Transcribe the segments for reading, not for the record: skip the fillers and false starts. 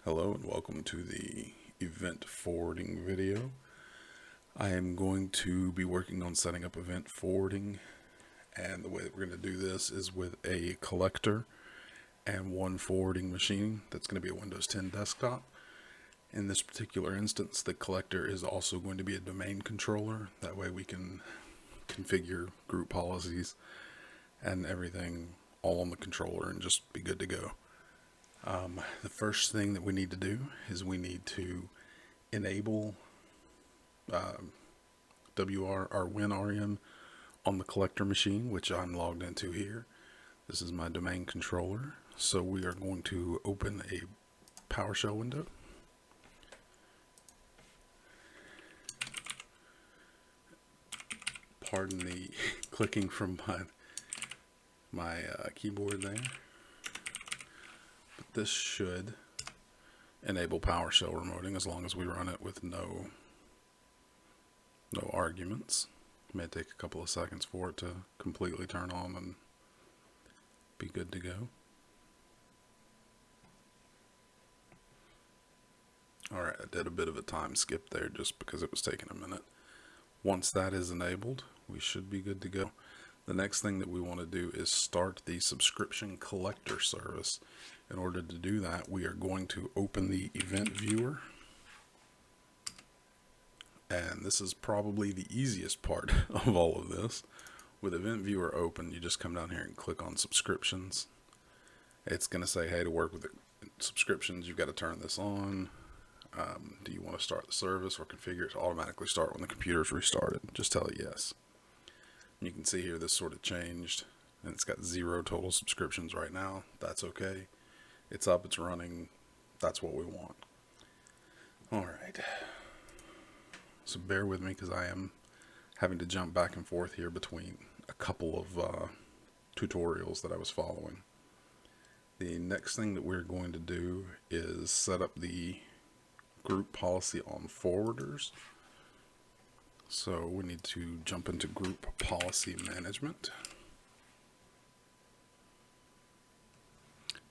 Hello and welcome to the event forwarding video. I am going to be working on setting up event forwarding, and the way that we're going to do this is with a collector and one forwarding machine that's going to be a Windows 10 desktop. In this particular instance, the collector is also going to be a domain controller. That way we can configure group policies and everything all on the controller and just be good to go. The first thing that we need to do is we need to enable WinRM on the collector machine, which I'm logged into here. This is my domain controller. So we are going to open a Powershell window. Pardon the clicking from my keyboard there. This should enable PowerShell remoting as long as we run it with no arguments. It may take a couple of seconds for it to completely turn on and be good to go. Alright, I did a bit of a time skip there just because it was taking a minute. Once that is enabled, we should be good to go. The next thing that we want to do is start the subscription collector service. In order to do that, we are going to open the event viewer. And this is probably the easiest part of all of this. With event viewer open, you just come down here and click on subscriptions. It's going to say, hey, to work with subscriptions, you've got to turn this on. Do you want to start the service or configure it to automatically start when the computer is restarted? Just tell it yes. You can see here this sort of changed, and it's got 0 total subscriptions right now. That's okay. It's up, it's running. That's what we want. Alright. So bear with me because I am having to jump back and forth here between a couple of tutorials that I was following. The next thing that we're going to do is set up the group policy on forwarders. So we need to jump into group policy management.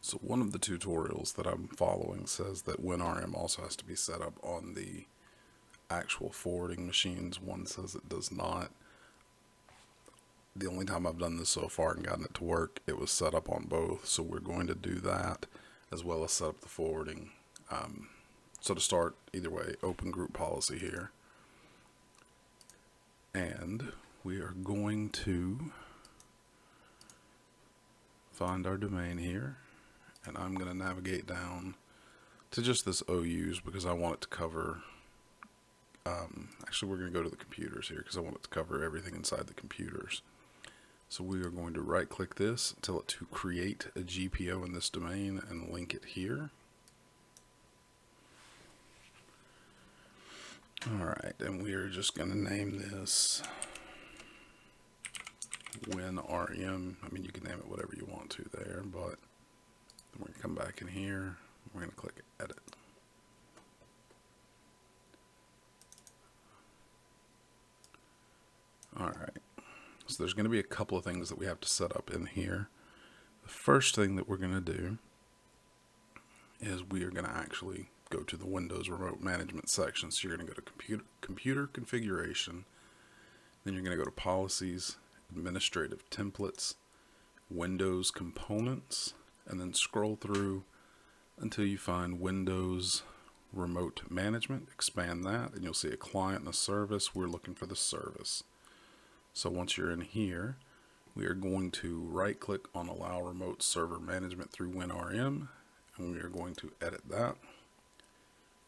So one of the tutorials that I'm following says that WinRM also has to be set up on the actual forwarding machines. One says it does not. The only time I've done this so far and gotten it to work, it was set up on both. So we're going to do that as well as set up the forwarding. So to start, either way, open group policy here. And we are going to find our domain here. And I'm going to navigate down to just this OUs because I want it to cover, actually we're going to go to the computers here because I want it to cover everything inside the computers. So we are going to right click this, tell it to create a GPO in this domain and link it here. Alright, and we are just going to name this WinRM. I mean, you can name it whatever you want to there, but we're going to come back in here. We're going to click edit. Alright, so there's going to be a couple of things that we have to set up in here. The first thing that we're going to do is we are going to actually go to the Windows Remote Management section. So you're going to go to computer configuration, then you're going to go to Policies, Administrative Templates, Windows Components, and then scroll through until you find Windows Remote Management. Expand that, and you'll see a client and a service. We're looking for the service. So once you're in here, we are going to right click on Allow Remote Server Management through WinRM, and we are going to edit that.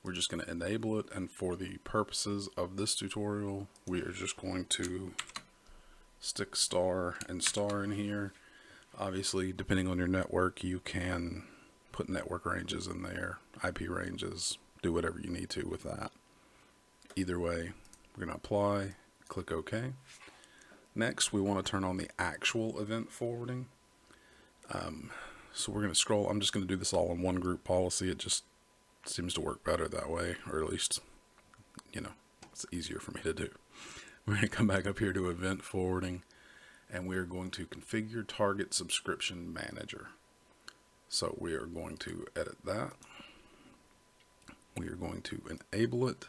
We're just going to enable it, and for the purposes of this tutorial, we are just going to stick star and star in here. Obviously, depending on your network, you can put network ranges in there, IP ranges, do whatever you need to with that. Either way, we're going to apply, click OK. Next, we want to turn on the actual event forwarding. So we're going to scroll. I'm just going to do this all in one group policy. It just seems to work better that way, or at least, it's easier for me to do. We're going to come back up here to event forwarding, and we are going to configure target subscription manager. So we are going to edit that. we are going to enable it.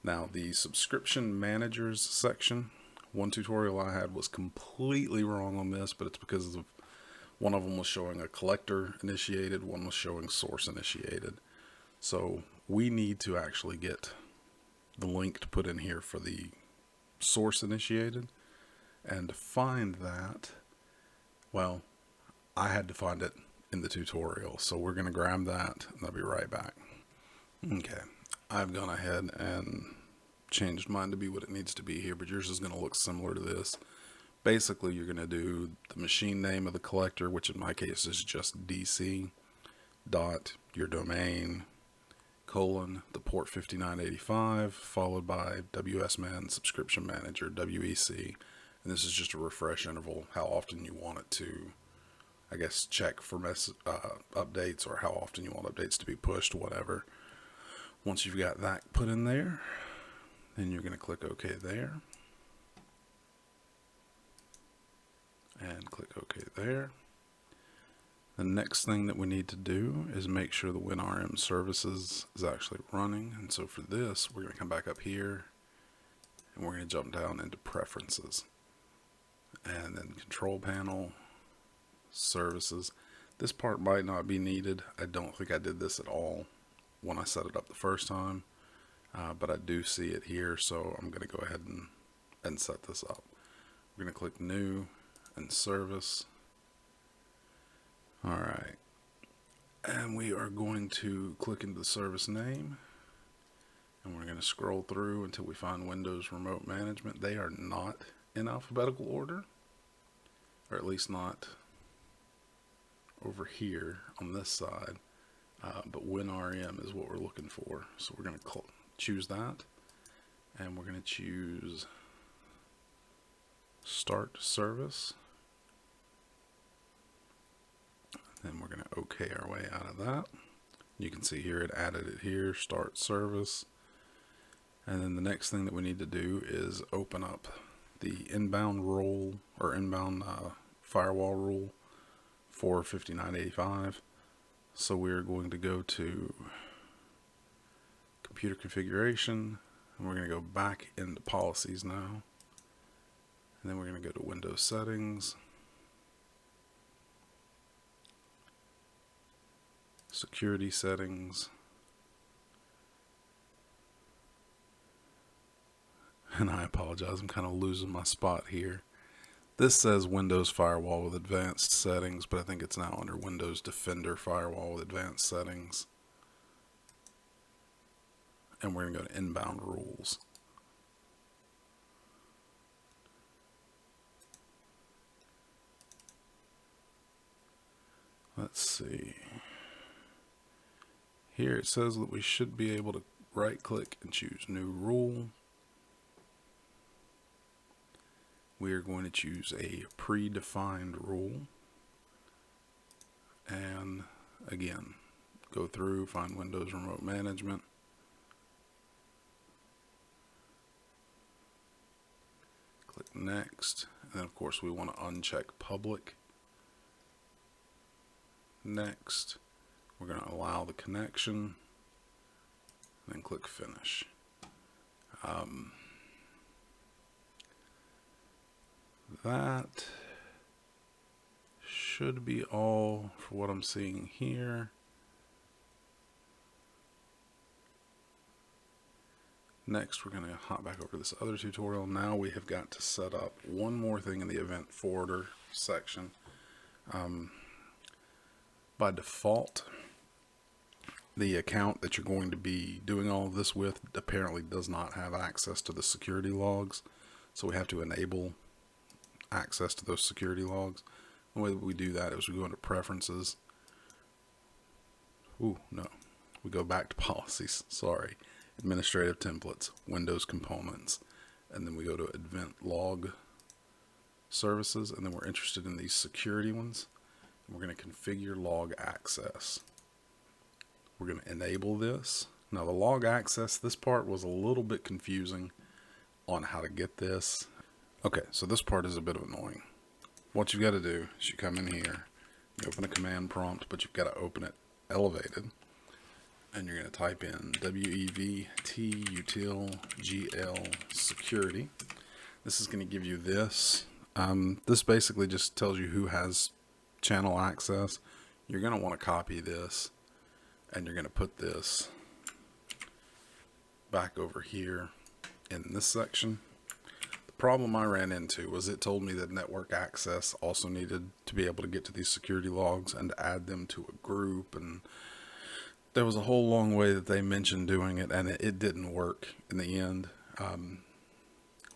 Now the subscription managers section, one tutorial I had was completely wrong on this, but it's because of one of them was showing a collector initiated, one was showing source initiated. So we need to actually get the link to put in here for the source initiated. And to find that, well, I had to find it in the tutorial. So we're going to grab that and I'll be right back. Okay, I've gone ahead and changed mine to be what it needs to be here, but yours is going to look similar to this. Basically, you're going to do the machine name of the collector, which in my case is just DC, dot your domain, colon, the port 5985, followed by WSMan subscription manager, WEC. And this is just a refresh interval, how often you want it to, I guess, check for updates, or how often you want updates to be pushed, whatever. Once you've got that put in there, then you're going to click OK there. And click OK there. The next thing that we need to do is make sure the WinRM services is actually running. And so for this, we're going to come back up here and we're going to jump down into preferences. And then control panel, services. This part might not be needed. I don't think I did this at all when I set it up the first time. But I do see it here, so I'm going to go ahead and set this up. We're going to click new and service. Alright, and we are going to click into the service name, and we're going to scroll through until we find Windows Remote Management. They are not in alphabetical order, or at least not over here on this side, but WinRM is what we're looking for. So we're going to choose that, and we're going to choose Start Service. Then we're going to OK our way out of that. You can see here it added it here, Start Service. And then the next thing that we need to do is open up the inbound rule, or inbound firewall rule for 5985. So we're going to go to Computer Configuration, and we're going to go back into Policies now. And then we're going to go to Windows Settings, Security Settings, and I apologize, I'm kind of losing my spot here. This says Windows Firewall with Advanced Settings, but I think it's now under Windows Defender Firewall with Advanced Settings. And we're going to go to Inbound Rules. Let's see. Here it says that we should be able to right click and choose New Rule. We are going to choose a predefined rule. And again, go through, find Windows Remote Management. Click Next. And then of course we want to uncheck Public. Next. We're going to allow the connection, and then click Finish. That should be all for what I'm seeing here. Next, we're going to hop back over to this other tutorial. Now we have got to set up one more thing in the event forwarder section. By default, the account that you're going to be doing all of this with apparently does not have access to the security logs, so we have to enable access to those security logs. The way that we do that is we go into Preferences. We go back to Policies, sorry. Administrative Templates, Windows Components, and then we go to Event Log Services, and then we're interested in these security ones. And we're going to configure log access. We're going to enable this. Now the log access, this part was a little bit confusing on how to get this. Okay, so this part is a bit annoying. What you've got to do is you come in here, you open a command prompt, but you've got to open it elevated. and you're going to type in WEVT util GL security. This is going to give you this. This basically just tells you who has channel access. You're going to want to copy this, and you're going to put this back over here in this section. The problem I ran into was it told me that network access also needed to be able to get to these security logs and to add them to a group, and there was a whole long way that they mentioned doing it, and it didn't work in the end.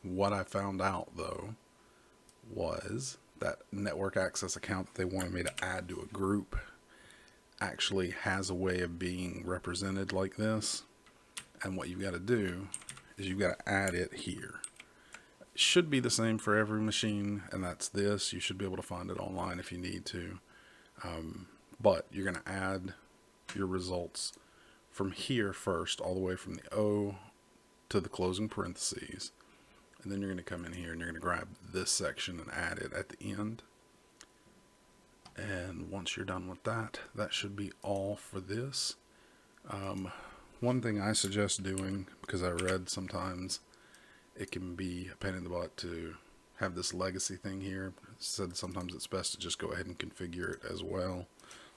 What I found out though was that network access account that they wanted me to add to a group actually has a way of being represented like this. And what you've got to do is you've got to add it here. It should be the same for every machine, and that's this. You should be able to find it online if you need to. But you're going to add your results from here first, all the way from the O to the closing parentheses. And then you're going to come in here and you're going to grab this section and add it at the end. And once you're done with that, that should be all for this. One thing I suggest doing, because I read sometimes it can be a pain in the butt to have this legacy thing here. It said sometimes it's best to just go ahead and configure it as well.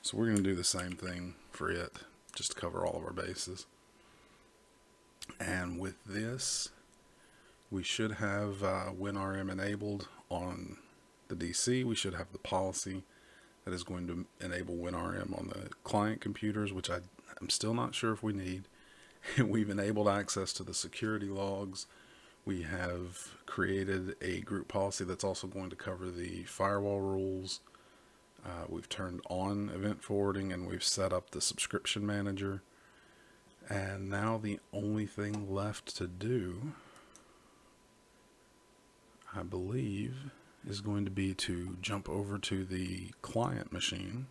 So we're going to do the same thing for it, just to cover all of our bases. And with this, we should have WinRM enabled on the DC. We should have the policy that is going to enable WinRM on the client computers, which I'm still not sure if we need. We've enabled access to the security logs. We have created a group policy that's also going to cover the firewall rules. We've turned on event forwarding, and we've set up the subscription manager. And now the only thing left to do, I believe, is going to be to jump over to the client machine,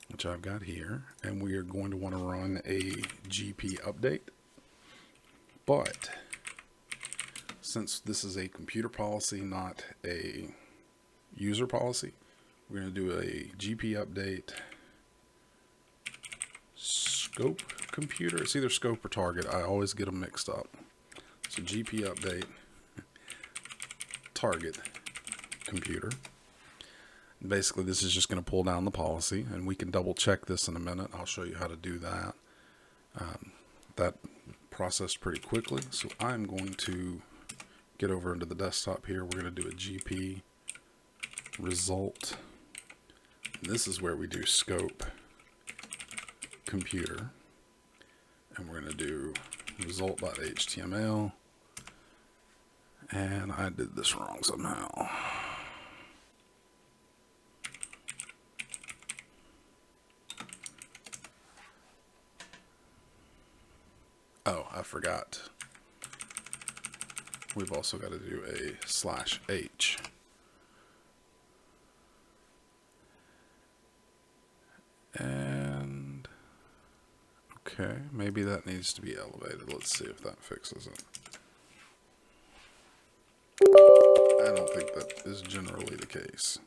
which I've got here, and we are going to want to run a GP update. But since this is a computer policy, not a user policy, we're going to do a GP update scope computer. It's either scope or target. I always get them mixed up. So GP update target computer. Basically, this is just going to pull down the policy, and we can double check this in a minute. I'll show you how to do that. That processed pretty quickly, so I'm going to get over into the desktop here. We're going to do a GP result. And this is where we do scope computer, and we're going to do result.html. And I did this wrong somehow. Oh, I forgot. We've also got to do a /h. And okay, maybe that needs to be elevated. Let's see if that fixes it. I don't think that is generally the case.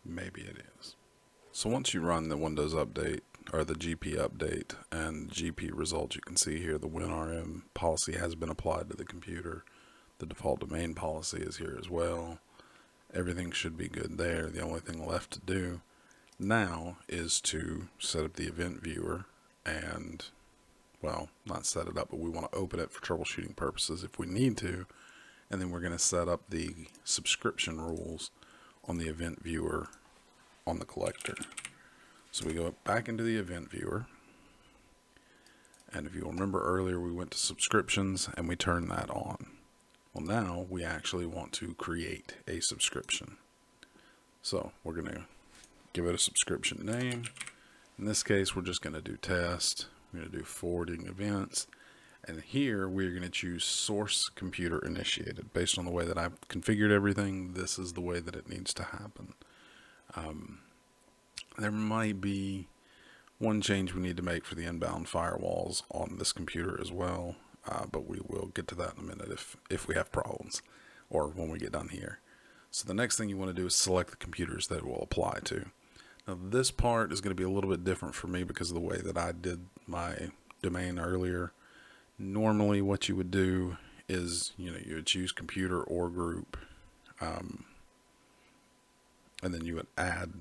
Maybe it is. So once you run the Windows update, or the GP update and GP results, you can see here the WinRM policy has been applied to the computer. The default domain policy is here as well. Everything should be good there. The only thing left to do now is to set up the event viewer and, well, not set it up, but we want to open it for troubleshooting purposes if we need to. And then we're going to set up the subscription rules on the event viewer on the collector. So we go back into the event viewer, and if you'll remember earlier, we went to subscriptions and we turned that on. Well, now we actually want to create a subscription. So we're going to give it a subscription name. In this case, we're just going to do test. We're going to do forwarding events. And here we're going to choose source computer initiated. Based on the way that I've configured everything, this is the way that it needs to happen. There might be one change we need to make for the inbound firewalls on this computer as well, but we will get to that in a minute if we have problems or when we get done here. So the next thing you want to do is select the computers that it will apply to. Now this part is going to be a little bit different for me because of the way that I did my domain earlier. Normally what you would do is, you would choose computer or group, and then you would add,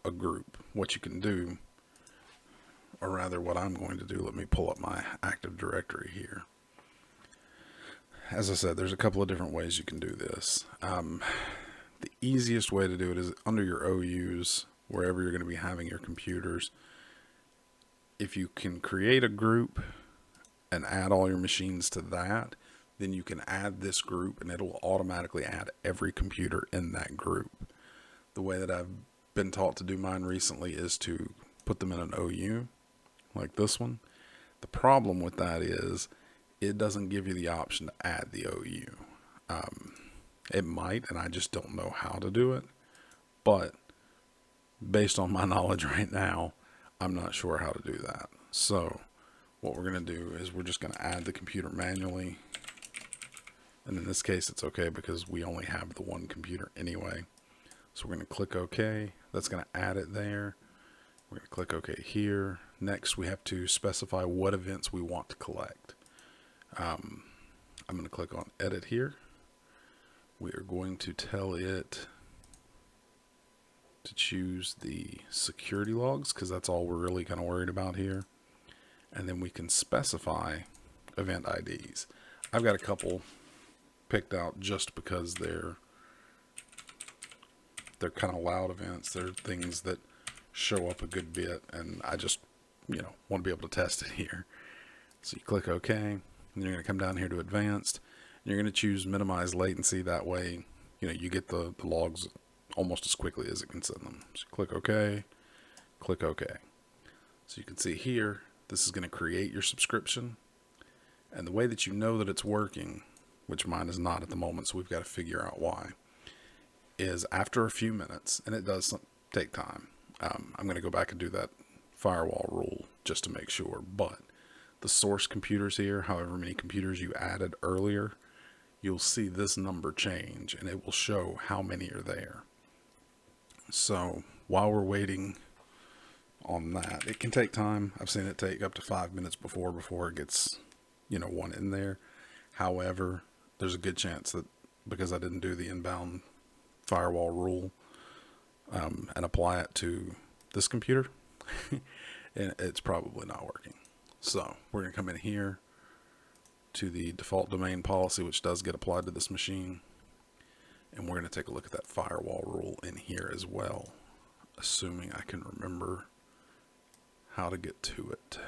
a group. What you can do, or rather what I'm going to do, let me pull up my Active Directory here. As I said, there's a couple of different ways you can do this. The easiest way to do it is under your OUs, wherever you're going to be having your computers. If you can create a group and add all your machines to that, then you can add this group and it will automatically add every computer in that group. The way that I've been taught to do mine recently is to put them in an OU, like this one. The problem with that is it doesn't give you the option to add the OU. It might, and I just don't know how to do it. But based on my knowledge right now, I'm not sure how to do that. So what we're going to do is we're just going to add the computer manually. And in this case, it's okay because we only have the one computer anyway. So we're going to click OK. That's going to add it there. We're going to click OK here. Next, we have to specify what events we want to collect. I'm going to click on Edit here. We are going to tell it to choose the security logs because that's all we're really kind of worried about here. And then we can specify event IDs. I've got a couple picked out just because they're kind of loud events. They're things that show up a good bit, and I just want to be able to test it here. So you click OK, and you're going to come down here to Advanced. And you're going to choose Minimize Latency. That way, you get the logs almost as quickly as it can send them. So click OK, click OK. So you can see here, this is going to create your subscription. And the way that you know that it's working, which mine is not at the moment, so we've got to figure out why, is after a few minutes, and it does take time. I'm going to go back and do that firewall rule just to make sure, but the source computers here, however many computers you added earlier, you'll see this number change and it will show how many are there. So while we're waiting on that, it can take time. I've seen it take up to 5 minutes before it gets, one in there. However, there's a good chance that because I didn't do the inbound firewall rule and apply it to this computer, and it's probably not working. So we're going to come in here to the default domain policy, which does get applied to this machine. And we're going to take a look at that firewall rule in here as well, assuming I can remember how to get to it.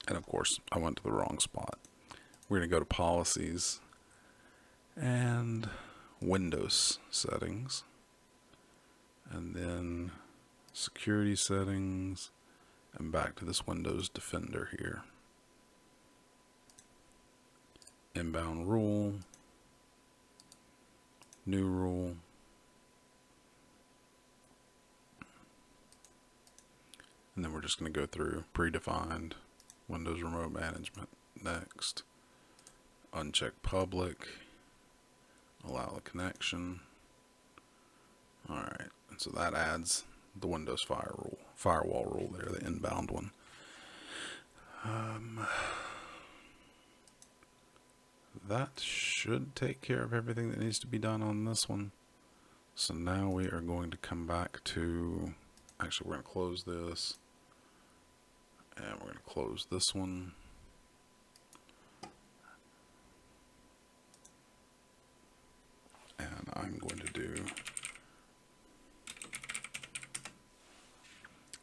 And of course, I went to the wrong spot. We're going to go to Policies and Windows Settings, and then Security Settings, and back to this Windows Defender here. Inbound rule, new rule, and then we're just going to go through predefined Windows Remote Management. Next, uncheck public, allow the connection. All right, and so that adds the Windows firewall rule there, the inbound one. That should take care of everything that needs to be done on this one. So now we are going to come back to, actually we're going to close this, and we're going to close this one. And I'm going to do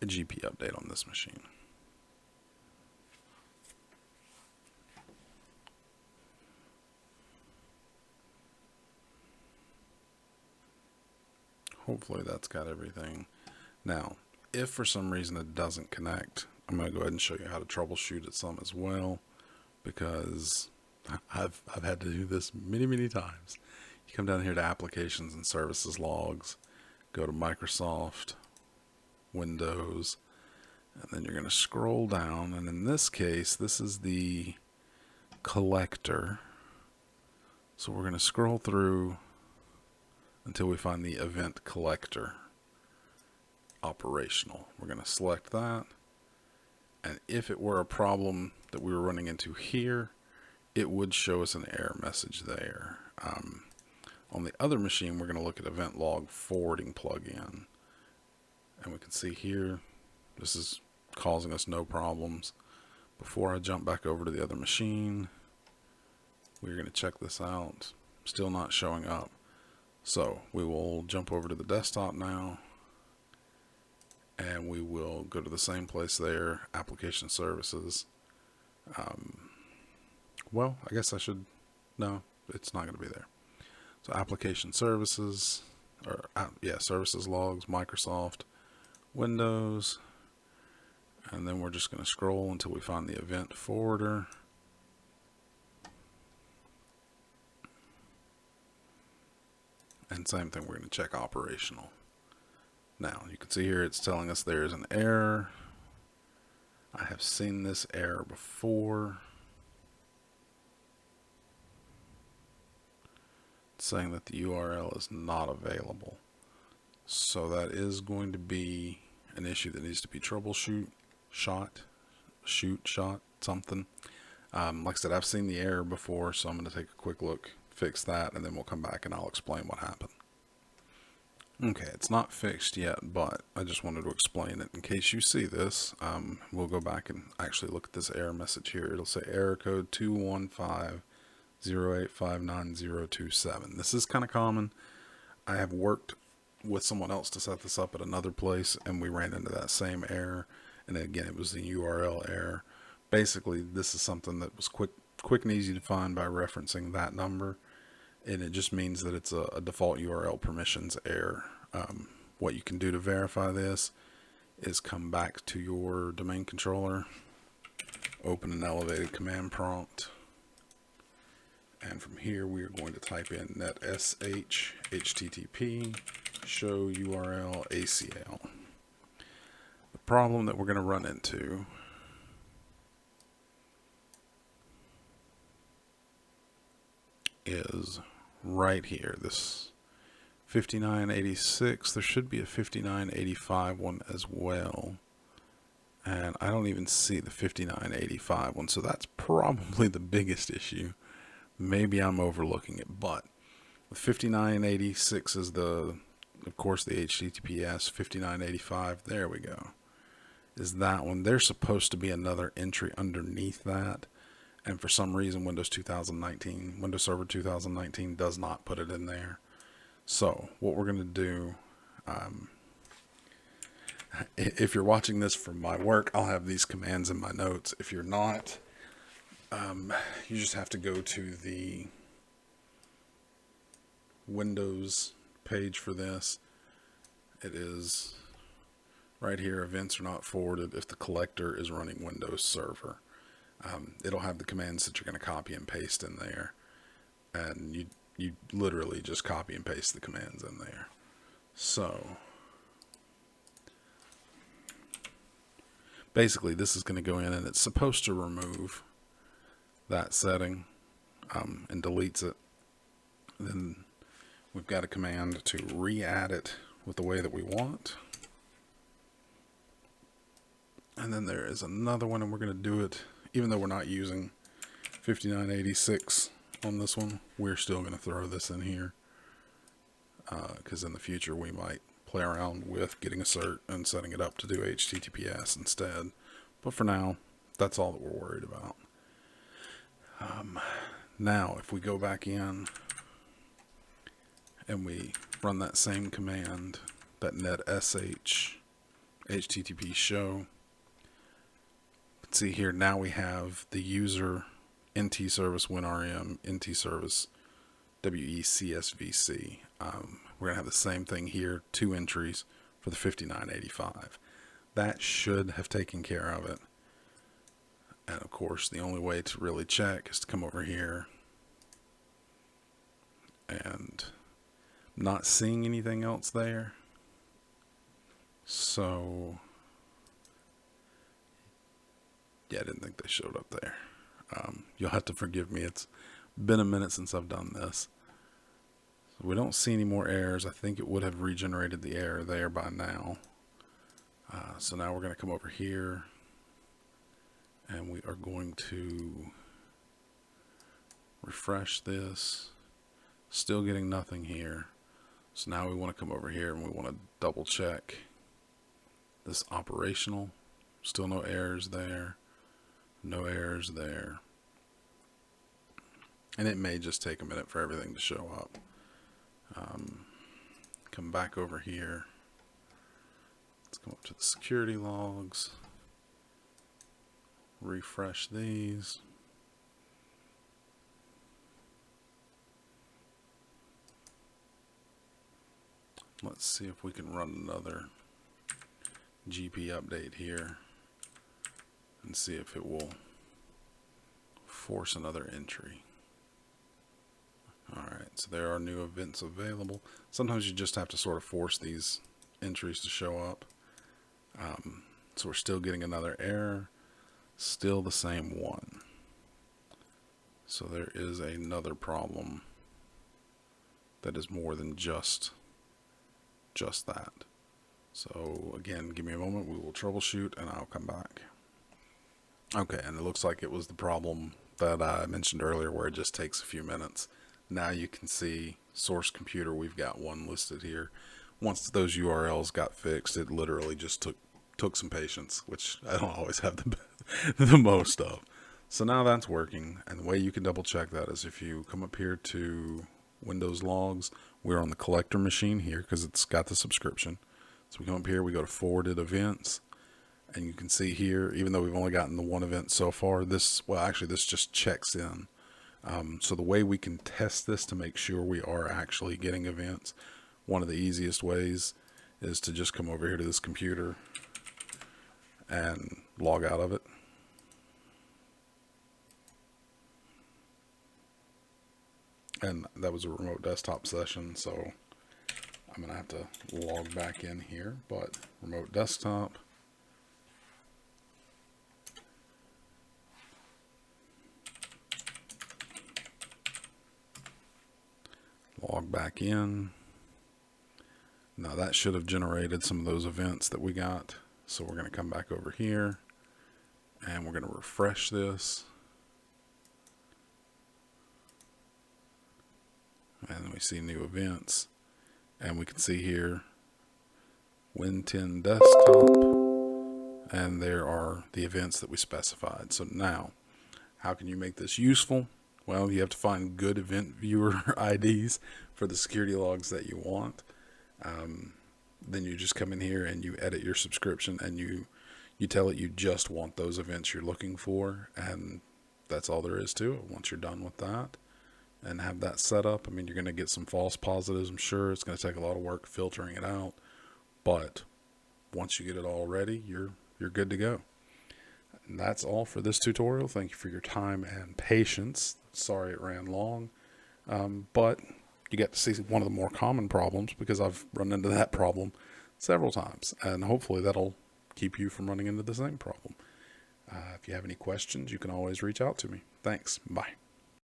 a GP update on this machine. Hopefully that's got everything. Now, if for some reason it doesn't connect, I'm going to go ahead and show you how to troubleshoot it some as well, because I've had to do this many times. You come down here to Applications and Services Logs, go to Microsoft, Windows, and then you're going to scroll down, and in this case, this is the collector. So we're going to scroll through until we find the event collector operational. We're going to select that, and if it were a problem that we were running into here, it would show us an error message there. On the other machine, we're going to look at event log forwarding plugin, and we can see here this is causing us no problems. Before I jump back over to the other machine, we're going to check this out. Still not showing up. So we will jump over to the desktop now, and we will go to the same place there, Application Services. Well, I guess I should, no, it's not going to be there. So Application Services, or Services Logs, Microsoft, Windows, and then we're just going to scroll until we find the event forwarder. And same thing, we're going to check operational. Now, you can see here it's telling us there is an error. I have seen this error before. It's saying that the URL is not available. So that is going to be an issue that needs to be troubleshoot, something. Like I said, I've seen the error before, so I'm going to take a quick look, fix that, and then we'll come back and I'll explain what happened. Okay, it's not fixed yet, but I just wanted to explain it in case you see this. We'll go back and actually look at this error message here. It'll say error code 21508599027. This is kind of common. I have worked with someone else to set this up at another place, and we ran into that same error. And again, it was the URL error. Basically, this is something that was quick and easy to find by referencing that number. And it just means that it's a default URL permissions error. What you can do to verify this is come back to your domain controller, open an elevated command prompt, and from here we are going to type in netsh http show URL ACL. The problem that we're going to run into is right here, this 5986. There should be a 5985 one as well, and I don't even see the 5985 one, so that's probably the biggest issue. Maybe I'm overlooking it, but the 5986 is of course the HTTPS. 5985, there we go, is that one. There's supposed to be another entry underneath that, and for some reason Windows Server 2019 does not put it in there. So what we're going to do, if you're watching this from my work, I'll have these commands in my notes. If you're not, you just have to go to the Windows page for this. It is right here, events are not forwarded if the collector is running Windows Server. It'll have the commands that you're going to copy and paste in there, and you literally just copy and paste the commands in there. So basically this is going to go in, and it's supposed to remove that setting and deletes it. Then we've got a command to re-add it with the way that we want. And then there is another one, and we're going to do it even though we're not using 5986 on this one. We're still going to throw this in here because in the future we might play around with getting a cert and setting it up to do HTTPS instead. But for now, that's all that we're worried about. Now, if we go back in and we run that same command, that netsh http show, see here, now we have the user nt service winrm nt service wecsvc. We're gonna have the same thing here, 2 entries for the 5985. That should have taken care of it. And of course, the only way to really check is to come over here, and not seeing anything else there. So yeah, I didn't think they showed up there. You'll have to forgive me. It's been a minute since I've done this. So we don't see any more errors. I think it would have regenerated the error there by now. So now we're going to come over here, and we are going to refresh this. Still getting nothing here. So now we want to come over here and we want to double check this operational. Still no errors there. No errors there. And it may just take a minute for everything to show up. Come back over here. Let's come up to the security logs. Refresh these. Let's see if we can run another GP update here and see if it will force another entry. Alright, so there are new events available. Sometimes you just have to sort of force these entries to show up. So we're still getting another error, still the same one. So there is another problem that is more than just that. So again, give me a moment, we will troubleshoot and I'll come back. Okay, and it looks like it was the problem that I mentioned earlier where it just takes a few minutes. Now you can see source computer, we've got one listed here. Once those URLs got fixed, it literally just took some patience, which I don't always have the most of. So now that's working, and the way you can double check that is if you come up here to Windows logs, we're on the collector machine here because it's got the subscription. So we come up here, we go to forwarded events, and you can see here, even though we've only gotten the one event so far, this just checks in. So the way we can test this to make sure we are actually getting events, one of the easiest ways is to just come over here to this computer and log out of it. And that was a remote desktop session, so I'm going to have to log back in here, but remote desktop. Log back in. Now that should have generated some of those events that we got. So we're going to come back over here and we're going to refresh this. And we see new events. And we can see here Win 10 desktop. And there are the events that we specified. So now, how can you make this useful? Well, you have to find good event viewer IDs for the security logs that you want. Then you just come in here and you edit your subscription and you tell it you just want those events you're looking for, and that's all there is to it. Once you're done with that and have that set up, I mean, you're going to get some false positives, I'm sure. It's going to take a lot of work filtering it out, but once you get it all ready, you're good to go. And that's all for this tutorial. Thank you for your time and patience. Sorry it ran long, but you get to see one of the more common problems because I've run into that problem several times, and hopefully that'll keep you from running into the same problem. If you have any questions, you can always reach out to me. Thanks. Bye.